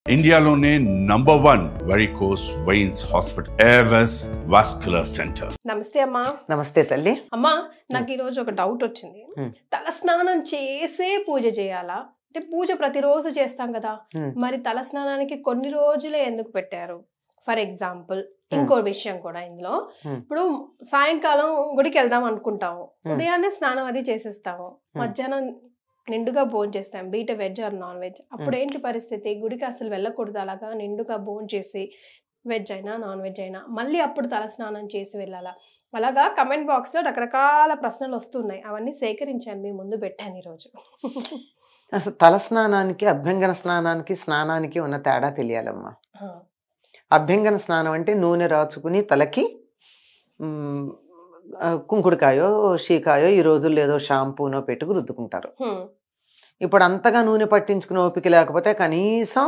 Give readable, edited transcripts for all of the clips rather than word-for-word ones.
ఇండియాలోనే #1 varicose veins hospital Avis vascular centre. నమస్తే అమ్మా. నమస్తే తల్లి. అమ్మా, నాకు ఈరోజు ఒక డౌట్ వచ్చింది. తల స్నానం చేసే పూజ చేయాలా? అంటే పూజ ప్రతిరోజు చేస్తాం కదా, మరి తల స్నానానికి కొన్ని రోజులే ఎందుకు పెట్టారు? ఫర్ ఎగ్జాంపుల్ ఇంకో విషయం కూడా ఇందులో, ఇప్పుడు సాయంకాలం గుడికి వెళ్దాం అనుకుంటాము, ఉదయాన్నే స్నానం అది చేసేస్తాము, మధ్యాహ్నం నిండుగా భోజనం చేస్తాం, బీట వెజ్ ఆర్ నాన్ వెజ్. అప్పుడు ఏంటి పరిస్థితి? గుడికి అసలు వెళ్ళకూడదు, అలాగా నిండుగా భోజనం చేసి వెజ్ అయినా నాన్ వెజ్ అయినా మళ్ళీ అప్పుడు తల స్నానం చేసి వెళ్ళాలా? అలాగా కమెంట్ బాక్స్ లో రకరకాల ప్రశ్నలు వస్తున్నాయి, అవన్నీ సేకరించాను, మీ ముందు పెట్టాను ఈరోజు. అసలు తల స్నానానికి అభ్యంగన స్నానానికి ఉన్న తేడా తెలియాలమ్మా. అభ్యంగన స్నానం అంటే నూనె రాచుకుని తలకి కుంకుడుకాయో షీకాయో ఈ రోజుల్లో ఏదో షాంపూనో పెట్టుకు రుద్దుకుంటారు. ఇప్పుడు అంతగా నూనె పట్టించుకుని ఓపిక లేకపోతే కనీసం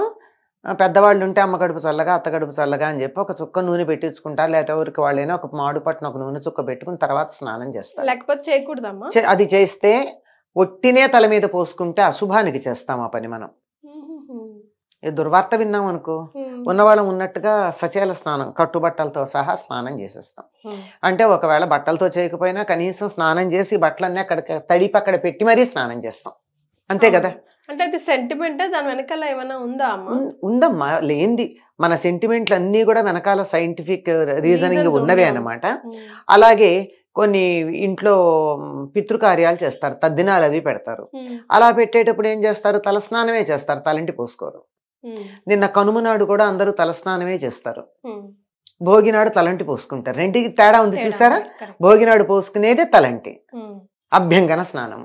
పెద్దవాళ్ళు ఉంటే అమ్మ కడుపు చల్లగా అత్త కడుపు చల్లగా అని చెప్పి ఒక చుక్క నూనె పెట్టించుకుంటారు, లేకపోతే ఊరికి వాళ్ళైనా ఒక మాడు పట్టున ఒక నూనె చుక్క పెట్టుకుని తర్వాత స్నానం చేస్తారు. లేకపోతే చేయకూడదమ్మా. అది చేస్తే ఒట్టినే తల మీద పోసుకుంటే అశుభానికి చేస్తాం ఆ పని. మనం దుర్వార్త విన్నాం అనుకో, ఉన్నవాళ్ళం ఉన్నట్టుగా సచేల స్నానం కట్టుబట్టలతో సహా స్నానం చేసేస్తాం. అంటే ఒకవేళ బట్టలతో చేయకపోయినా కనీసం స్నానం చేసి బట్టలన్నీ అక్కడ తడిపి అక్కడ పెట్టి మరీ స్నానం చేస్తాం, అంతే కదా. అంటే అది సెంటిమెంట్, దాని వెనకాల ఏమైనా ఉందా అమ్మా? ఉందమ్మా, లేనిది మన సెంటిమెంట్లు అన్నీ కూడా వెనకాల సైంటిఫిక్ రీజనింగ్ ఉన్నవే అన్నమాట. అలాగే కొన్ని ఇంట్లో పితృకార్యాలు చేస్తారు, తద్దినాలు అవి పెడతారు. అలా పెట్టేటప్పుడు ఏం చేస్తారు? తలస్నానమే చేస్తారు, తలంటి పోసుకోరు. నిన్న కనుమ నాడు కూడా అందరూ తలస్నానమే చేస్తారు, భోగినాడు తలంటి పోసుకుంటారు. రెండింటికి తేడా ఉంది చూసారా? భోగినాడు పోసుకునేదే తలంటి, అభ్యంగన స్నానం.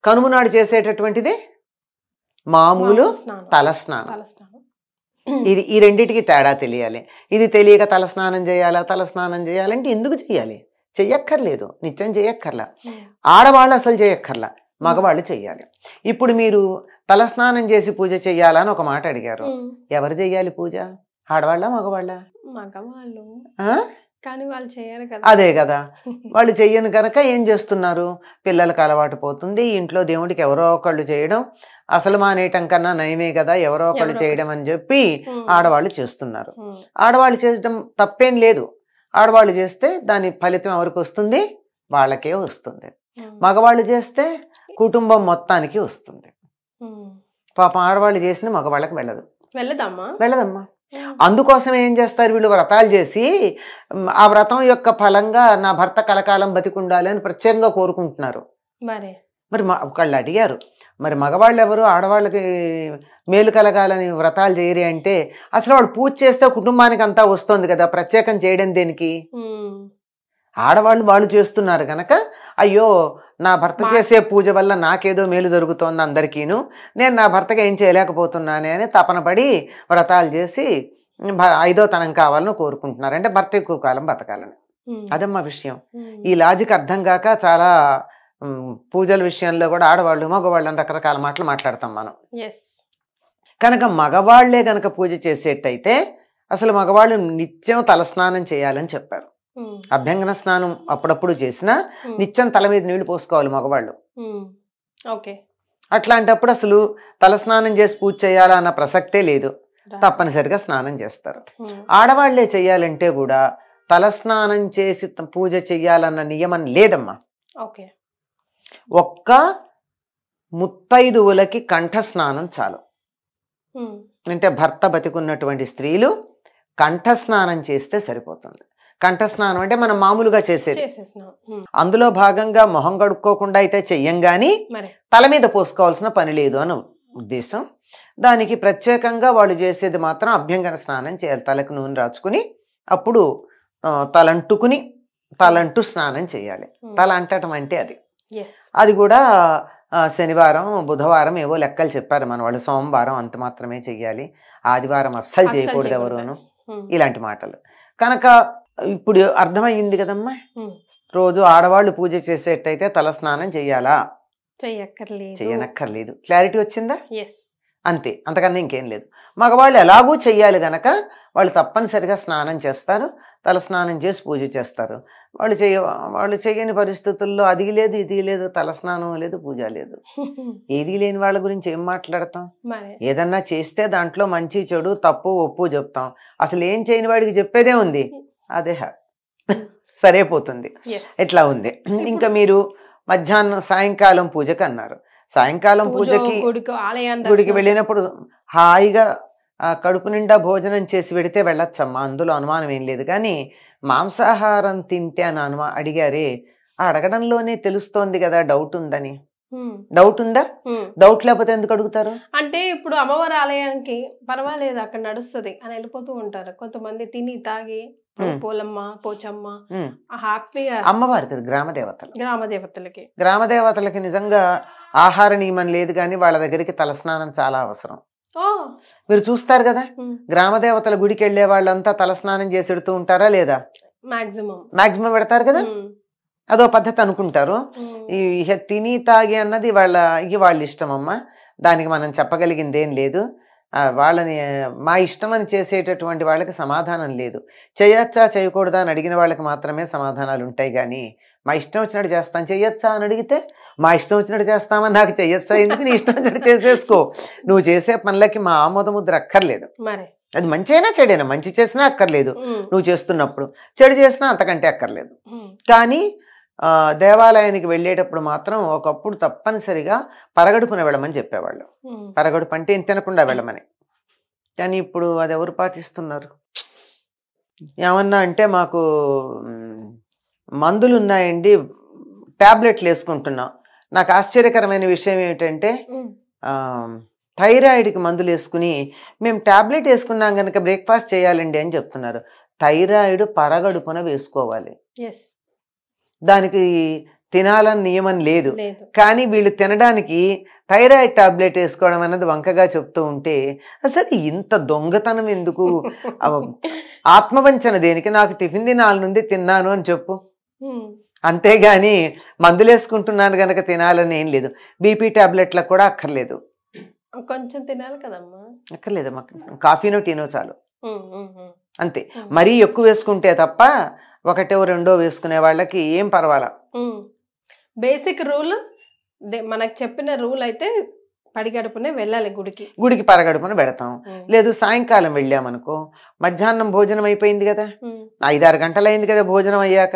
కనుమ నాడు చేసేటటువంటిది మామూలు తలస్నానం. ఈ రెండింటికి తేడా తెలియాలి. ఇది తెలియక తలస్నానం చేయాలంటే ఎందుకు చెయ్యాలి? చెయ్యక్కర్లేదు, నిత్యం చెయ్యక్కర్లా. ఆడవాళ్ళు అసలు చేయక్కర్లా, మగవాళ్ళు చెయ్యాలి. ఇప్పుడు మీరు తలస్నానం చేసి పూజ చెయ్యాలా అని ఒక మాట అడిగారు. ఎవరు చెయ్యాలి పూజ? ఆడవాళ్ళ మగవాళ్ళ? మగవాళ్ళు. కానీ వాళ్ళు చేయరు కదా. అదే కదా, వాళ్ళు చెయ్యను కనుక ఏం చేస్తున్నారు? పిల్లలకు అలవాటు పోతుంది, ఇంట్లో దేవుడికి ఎవరో ఒకళ్ళు చేయడం అసలు మానేయటం కన్నా నయమే కదా, ఎవరో ఒకళ్ళు చేయడం అని చెప్పి ఆడవాళ్ళు చేస్తున్నారు. ఆడవాళ్ళు చేయడం తప్పేం లేదు, ఆడవాళ్ళు చేస్తే దాని ఫలితం ఎవరికి వస్తుంది? వాళ్ళకే వస్తుంది. మగవాళ్ళు చేస్తే కుటుంబం మొత్తానికి వస్తుంది. పాపం ఆడవాళ్ళు చేసింది మగవాళ్ళకి వెళ్ళదమ్మా. అందుకోసం ఏం చేస్తారు వీళ్ళు? వ్రతాలు చేసి ఆ వ్రతం యొక్క ఫలంగా నా భర్త కలకాలం బతికుండాలి అని ప్రత్యేకంగా కోరుకుంటున్నారు. మరి ఒకళ్ళు అడిగారు, మరి మగవాళ్ళు ఎవరు ఆడవాళ్ళకి మేలు కలగాలని వ్రతాలు చేయరు అంటే, అసలు వాళ్ళు పూజ చేస్తే కుటుంబానికి అంతా వస్తుంది కదా, ప్రత్యేకం చేయడం దేనికి? ఆడవాళ్ళు వాళ్ళు చేస్తున్నారు కనుక అయ్యో నా భర్త చేసే పూజ వల్ల నాకేదో మేలు జరుగుతోంది అందరికీను, నేను నా భర్తగా ఏం చేయలేకపోతున్నానే అని తపన పడి వ్రతాలు చేసి 5వ తనం కావాలని కోరుకుంటున్నారు. అంటే భర్త ఎక్కువ కాలం బతకాలని. అదమ్మా విషయం. ఈ లాజిక్ అర్థం కాక చాలా పూజల విషయంలో కూడా ఆడవాళ్ళు మగవాళ్ళు అని రకరకాల మాటలు మాట్లాడతాం మనం. కనుక మగవాళ్లే గనక పూజ చేసేటైతే అసలు మగవాళ్ళు నిత్యం తలస్నానం చేయాలని చెప్పారు. అభ్యంగన స్నానం అప్పుడప్పుడు చేసినా నిత్యం తల మీద నీళ్లు పోసుకోవాలి మగవాళ్ళు. అట్లాంటప్పుడు అసలు తలస్నానం చేసి పూజ చేయాలా అన్న ప్రసక్తే లేదు, తప్పనిసరిగా స్నానం చేస్తారు. ఆడవాళ్లే చెయ్యాలంటే కూడా తలస్నానం చేసి పూజ చెయ్యాలన్న నియమం లేదమ్మా. ఒక్క ముత్తైదువులకి కంఠస్నానం చాలు. అంటే భర్త బతికున్నటువంటి స్త్రీలు కంఠస్నానం చేస్తే సరిపోతుంది. కంఠస్నానం అంటే మనం మామూలుగా చేసేది. అందులో భాగంగా మొహం కడుక్కోకుండా అయితే చెయ్యం గాని తల మీద పోసుకోవాల్సిన పని లేదు అని ఉద్దేశం. దానికి ప్రత్యేకంగా వాళ్ళు చేసేది మాత్రం అభ్యంగన స్నానం చేయాలి. తలకు నూనె రాచుకుని అప్పుడు తలంటు స్నానం చేయాలి. తల అంటటం అంటే అది కూడా శనివారం బుధవారం ఏవో లెక్కలు చెప్పారు మన వాళ్ళు. సోమవారం అంత మాత్రమే చెయ్యాలి, ఆదివారం అస్సలు చేయకూడదు ఎవరును, ఇలాంటి మాటలు. కనుక ఇప్పుడు అర్థమయ్యింది కదమ్మా. రోజు ఆడవాళ్ళు పూజ చేసేటైతే తలస్నానం చెయ్యాలా? చెయ్యనక్కర్లేదు. క్లారిటీ వచ్చిందా? అంతే, అంతకన్నా ఇంకేం లేదు. మగవాళ్ళు ఎలాగూ చెయ్యాలి గనక వాళ్ళు తప్పనిసరిగా స్నానం చేస్తారు, తల స్నానం చేసి పూజ చేస్తారు. వాళ్ళు చేయని పరిస్థితుల్లో అది లేదు ఇది లేదు, తల స్నానం లేదు, పూజ లేదు. ఏది లేని వాళ్ళ గురించి ఏం మాట్లాడతాం? ఏదన్నా చేస్తే దాంట్లో మంచి చెడు తప్పు ఒప్పు చెప్తాం. అసలు ఏం చేయని వాడికి చెప్పేదే ఉంది, అదే సరైపోతుంది. ఎట్లా ఉంది. ఇంకా మీరు మధ్యాహ్నం సాయంకాలం పూజకి అన్నారు. సాయంకాలం పూజకి గుడికి వెళ్ళినప్పుడు హాయిగా కడుపు నిండా భోజనం చేసి పెడితే వెళ్ళొచ్చమ్మా, అందులో అనుమానం ఏం లేదు. కానీ మాంసాహారం తింటే అని అడిగారే, అడగడంలోనే తెలుస్తోంది కదా డౌట్ ఉందని. డౌట్ ఉందా? డౌట్ లేకపోతే ఎందుకు అడుగుతారు? అంటే ఇప్పుడు అమ్మవారి ఆలయానికి పర్వాలేదు అక్కడ నడుస్తుంది అని వెళ్ళిపోతూ ఉంటారు కొంతమంది, తిని తాగి పోలమ్మ పోచమ్మ హ్యాపీగా. అమ్మవారికి గ్రామదేవతలకి నిజంగా ఆహార నియమం లేదు, కానీ వాళ్ళ దగ్గరికి తలస్నానం చాలా అవసరం. మీరు చూస్తారు కదా, గ్రామదేవతల గుడికి వెళ్లే వాళ్ళంతా తలస్నానం చేసి పెడుతూ ఉంటారా లేదా? మాక్సిమం పెడతారు కదా, అదో పద్ధతి అనుకుంటారు. ఈ తిని తాగి అన్నది వాళ్ళ ఇష్టం అమ్మ, దానికి మనం చెప్పగలిగింది ఏం లేదు. వాళ్ళని మా ఇష్టం అని చేసేటటువంటి వాళ్ళకి సమాధానం లేదు. చేయొచ్చా చేయకూడదా అని అడిగిన వాళ్ళకి మాత్రమే సమాధానాలు ఉంటాయి. కానీ మా ఇష్టం వచ్చినట్టు చేస్తాను, చెయ్యొచ్చా అని అడిగితే మా ఇష్టం వచ్చినట్టు చేస్తామని నాకు చెయ్యొచ్చా ఎందుకు, నీ ఇష్టం వచ్చినట్టు చేసేసుకో. నువ్వు చేసే పనులకి మా ఆమోద ముద్ర అక్కర్లేదు. అది మంచి అయినా చెడైనా, మంచి చేసినా అక్కర్లేదు నువ్వు చేస్తున్నప్పుడు, చెడు చేసినా అంతకంటే అక్కర్లేదు. కానీ దేవాలయానికి వెళ్ళేటప్పుడు మాత్రం ఒకప్పుడు తప్పనిసరిగా పరగడుపున వెళ్ళమని చెప్పేవాళ్ళు. పరగడుపు అంటే ఏం తినకుండా వెళ్ళమని. కానీ ఇప్పుడు అది ఎవరు పాటిస్తున్నారు? ఏమన్నా అంటే మాకు మందులు ఉన్నాయండి, టాబ్లెట్లు వేసుకుంటున్నాం. నాకు ఆశ్చర్యకరమైన విషయం ఏమిటంటే థైరాయిడ్కి మందులు వేసుకుని మేము టాబ్లెట్ వేసుకున్నాం కనుక బ్రేక్ఫాస్ట్ చేయాలండి అని చెప్తున్నారు. థైరాయిడ్ పరగడుపున వేసుకోవాలి, దానికి తినాలని నియమం లేదు. కానీ వీళ్ళు తినడానికి థైరాయిడ్ టాబ్లెట్ వేసుకోవడం అన్నది వంకగా చెప్తూ ఉంటే అసలు ఇంత దొంగతనం ఎందుకు? ఆత్మవంచన దేనికి? నాకు టిఫిన్ తినాలి నుండి తిన్నాను అని చెప్పు, అంతేగాని మందులు వేసుకుంటున్నాను గనక తినాలని ఏం లేదు. బీపీ టాబ్లెట్లకు కూడా అక్కర్లేదు, కొంచెం తినాలి కదమ్మా, అక్కర్లేదు. కాఫీనో టీనో చాలు, అంతే. మరీ ఎక్కువ వేసుకుంటే తప్ప ఒకటో రెండో వేసుకునే వాళ్ళకి ఏం పర్వాలా. బేసిక్ రూల్ మనకు చెప్పిన రూల్ అయితే పడిగడుపునే వెళ్ళాలి గుడికి పరగడుపున పెడతాం. లేదు సాయంకాలం వెళ్ళామనుకో, మధ్యాహ్నం భోజనం అయిపోయింది కదా, 5-6 గంటలు అయింది కదా భోజనం అయ్యాక,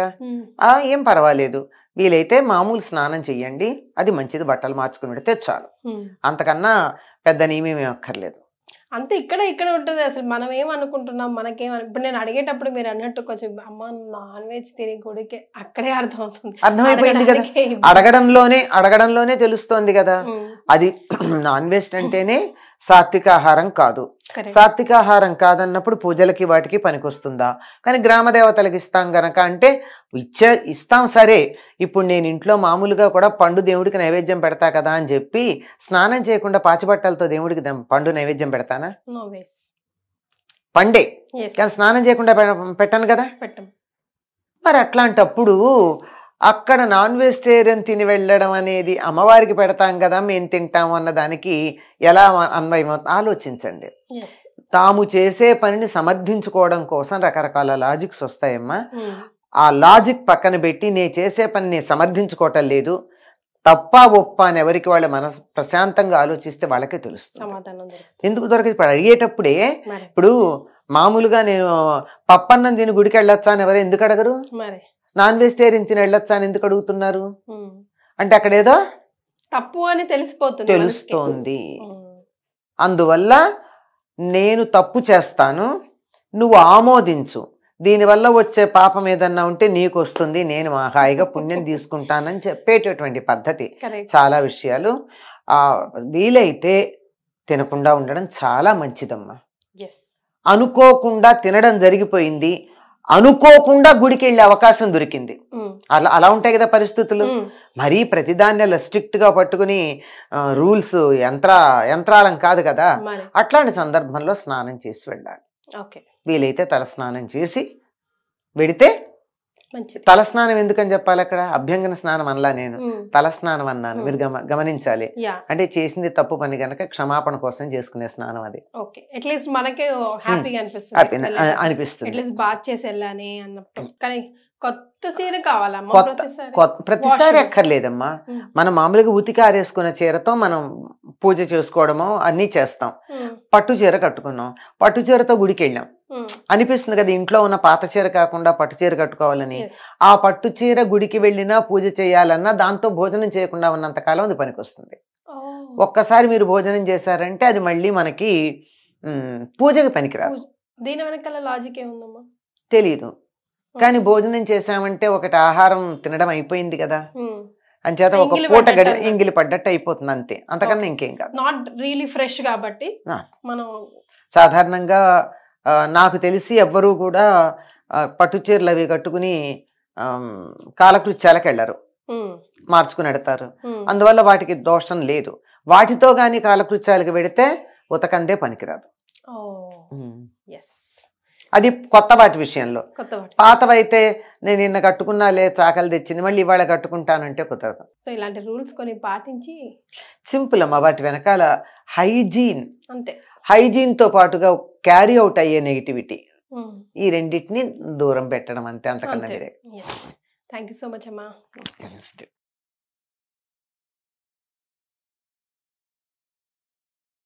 ఏం పర్వాలేదు. వీలైతే మామూలు స్నానం చెయ్యండి, అది మంచిది, బట్టలు మార్చుకుని పెడితే చాలు. అంతకన్నా పెద్ద నియమేమీ అక్కర్లేదు. అంతే. ఇక్కడ ఉంటుంది. అసలు మనం ఏమనుకుంటున్నాం, ఇప్పుడు నేను అడిగేటప్పుడు మీరు అన్నట్టు కొంచెం అమ్మ నాన్ వెజ్ తిని గుడికి, అక్కడే అర్థమైపోయింది కదా, అడగడంలోనే తెలుస్తోంది కదా. అది నాన్ వెజ్ అంటేనే సాత్విక ఆహారం కాదు. సాత్విక ఆహారం కాదన్నప్పుడు పూజలకి వాటికి పనికొస్తుందా? కానీ గ్రామ దేవతలకు ఇస్తాం గనక అంటే ఇస్తాం సరే. ఇప్పుడు నేను ఇంట్లో మామూలుగా కూడా పండు దేవుడికి నైవేద్యం పెడతా కదా అని చెప్పి స్నానం చేయకుండా పాచిబట్టలతో దేవుడికి పండు నైవేద్యం పెడతానా? పండే, కానీ స్నానం చేయకుండా పెట్టను కదా. మరి అట్లాంటప్పుడు అక్కడ నాన్ వెజిటేరియన్ తిని వెళ్ళడం అనేది అమ్మవారికి పెడతాం కదా మేము తింటాము అన్న దానికి ఎలా అన్వయం ఆలోచించండి. తాము చేసే పనిని సమర్థించుకోవడం కోసం రకరకాల లాజిక్స్ వస్తాయమ్మా. ఆ లాజిక్ పక్కన పెట్టి నేను చేసే పని నేను సమర్థించుకోవటం లేదు, తప్ప ఒప్ప అని ఎవరికి వాళ్ళ మనసు ప్రశాంతంగా ఆలోచిస్తే వాళ్ళకే తెలుస్తుంది. ఎందుకు దొరకదు? ఇప్పుడు అడిగేటప్పుడే, ఇప్పుడు మామూలుగా నేను పప్పన్నం తిని గుడికి వెళ్ళొచ్చా అని ఎవరు ఎందుకు అడగరు? నాన్ వెజిటేరియన్ తిని వెళ్ళొచ్చా అని ఎందుకు అడుగుతున్నారు? అంటే అక్కడ ఏదో తప్పు అని తెలుస్తోంది. అందువల్ల నేను తప్పు చేస్తాను, నువ్వు ఆమోదించు, దీనివల్ల వచ్చే పాపం ఏదన్నా ఉంటే నీకు వస్తుంది, నేను హాయిగా పుణ్యం తీసుకుంటానని చెప్పేటటువంటి పద్ధతి. చాలా విషయాలు వీలైతే తినకుండా ఉండడం చాలా మంచిదమ్మా. అనుకోకుండా తినడం జరిగిపోయింది, అనుకోకుండా గుడికి వెళ్ళే అవకాశం దొరికింది, అలా ఉంటాయి కదా పరిస్థితులు. మరీ ప్రతిదాన్ని అలా స్ట్రిక్ట్ గా పట్టుకుని రూల్స్ యంత్రాలం కాదు కదా. అట్లాంటి సందర్భంలో స్నానం చేసి వెళ్ళాలి. వీలైతే తల స్నానం చేసి వెడితే మంచిది. తలస్నానం ఎందుకని చెప్పాలి అక్కడ? అభ్యంగన స్నానం అనలా నేను, తలస్నానం అన్నాను. మీరు గమనించాలి. యా అంటే చేసింది తప్పు పని గనక క్షమాపణ కోసం చేసుకునే స్నానం అది. ఓకే, అట్లీస్ట్ మనకే హ్యాపీగా అనిపిస్తుంది, అనిపిస్తుంది. అట్లీస్ట్ బాత్ చేసి వెళ్ళాని అన్నట్టు. కానీ కొత్త చీర కావాలమ్మా ప్రతిసారి? ప్రతిసారి అక్కర్లేదమ్మా. మనం మామూలుగా ఉతికి ఆరేసుకున్న చీరతో మనం పూజ చేసుకోవడము అన్నీ చేస్తాం. పట్టు చీర కట్టుకున్నాం, పట్టు చీరతో గుడికి వెళ్ళాం, అనిపిస్తుంది కదా ఇంట్లో ఉన్న పాత చీర కాకుండా పట్టు చీర కట్టుకోవాలని. ఆ పట్టు చీర గుడికి వెళ్ళినా పూజ చేయాలన్నా దాంతో భోజనం చేయకుండా ఉన్నంత కాలం అది పనికొస్తుంది. ఒక్కసారి మీరు భోజనం చేశారంటే అది మళ్ళీ మనకి పూజకి పనికిరాదు. దీని వెనకాల లాజిక్ ఏముందమ్మా తెలీదు, కానీ భోజనం చేసామంటే ఒకటి ఆహారం తినడం అయిపోయింది కదా, అంచేత ఒక పూట ఎంగిలి పడ్డట్టు అయిపోతుంది అంతే, అంతకన్నా ఇంకేం కాదు. నాట్ రియలీ ఫ్రెష్ కాబట్టి మనం సాధారణంగా నాకు తెలిసి ఎవ్వరూ కూడా పట్టు చీరలు అవి కట్టుకుని కాలకృత్యాలకు వెళ్ళరు, మార్చుకుని ఎడతారు. అందువల్ల వాటికి దోషం లేదు. వాటితో గాని కాలకృత్యాలకు పెడితే ఉతకందే పనికిరాదు. అది కొత్త వాటి విషయంలో. పాతవైతే నేను నిన్న కట్టుకున్నాలే చాకలు తెచ్చింది మళ్ళీ ఇవాళ కట్టుకుంటానంటే కుదరదు. సో ఇలాంటి రూల్స్ కొన్ని పాటించి సింపుల్ అమ్మా. వాటి వెనకాల హైజీన్, అంతే, హైజీన్ తో పాటుగా క్యారీ అవుట్ అయ్యే నెగిటివిటీ, ఈ రెండింటిని దూరం పెట్టడం అంతే, అంతకన్నా వేరే. థ్యాంక్ యూ సో మచ్ అమ్మా.